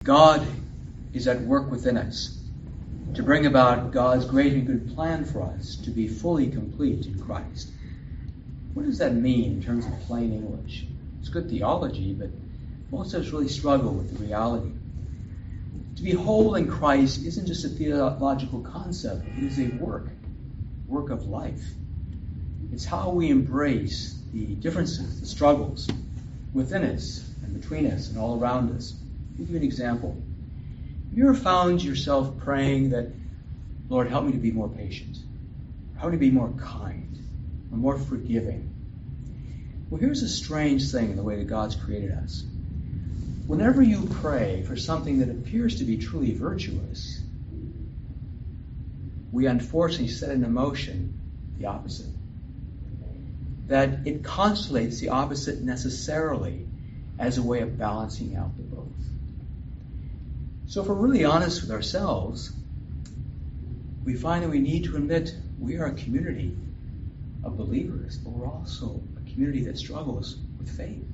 God is at work within us to bring about God's great and good plan for us to be fully complete in Christ. What does that mean in terms of plain English? It's good theology, but most of us really struggle with the reality. To be whole in Christ isn't just a theological concept, it is a work of life. It's how we embrace the differences, the struggles within us and between us and all around us. I'll give you an example. Have you ever found yourself praying that, Lord, help me to be more patient, help me to be more kind, or more forgiving? Well, here's a strange thing in the way that God's created us. Whenever you pray for something that appears to be truly virtuous, we unfortunately set in motion the opposite. That it constellates the opposite necessarily as a way of balancing out the both. So if we're really honest with ourselves, we find that we need to admit we are a community of believers, but we're also a community that struggles with faith.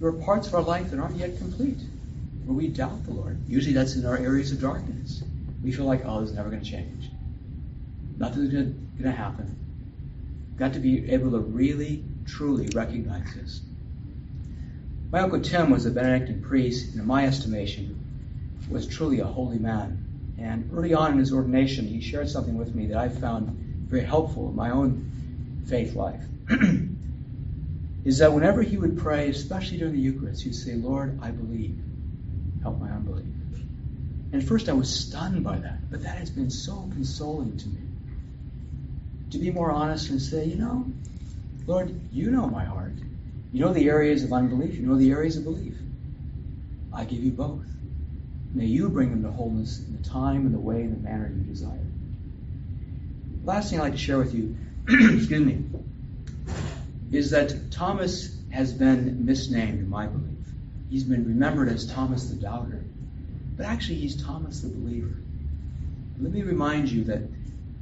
There are parts of our life that aren't yet complete, where we doubt the Lord. Usually that's in our areas of darkness. We feel like, this is never going to change. Nothing's going to happen. Got to be able to really, truly recognize this. My Uncle Tim was a Benedictine priest, and in my estimation, was truly a holy man. And early on in his ordination, he shared something with me that I found very helpful in my own faith life. Is that whenever he would pray, especially during the Eucharist, he'd say, Lord, I believe. Help my unbelief. And at first I was stunned by that, but that has been so consoling to me. To be more honest and say, Lord, you know my heart. You know the areas of unbelief. You know the areas of belief. I give you both. May you bring them to wholeness in the time and the way and the manner you desire. Last thing I'd like to share with you, is that Thomas has been misnamed in my belief. He's been remembered as Thomas the Doubter, but actually he's Thomas the Believer. Let me remind you that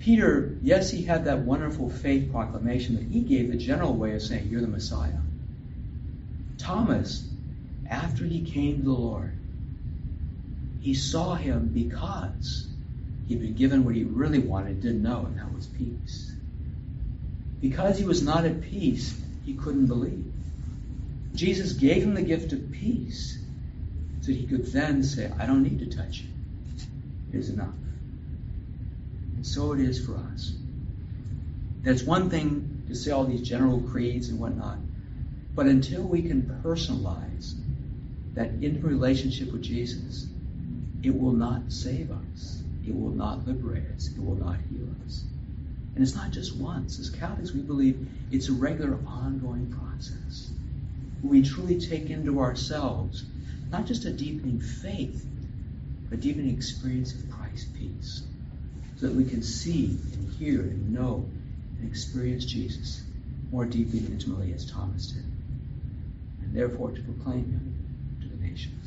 Peter, yes, he had that wonderful faith proclamation that he gave the general way of saying, you're the Messiah. Thomas, after he came to the Lord, he saw him because he'd been given what he really wanted, didn't know, and that was peace. Because he was not at peace, he couldn't believe. Jesus gave him the gift of peace so that he could then say, I don't need to touch you. It is enough. And so it is for us. That's one thing to say all these general creeds and whatnot, but until we can personalize that intimate relationship with Jesus, it will not save us. It will not liberate us. It will not heal us. And it's not just once. As Catholics, we believe it's a regular, ongoing process. We truly take into ourselves not just a deepening faith, but a deepening experience of Christ's peace, so that we can see and hear and know and experience Jesus more deeply and intimately as Thomas did, and therefore to proclaim him to the nations.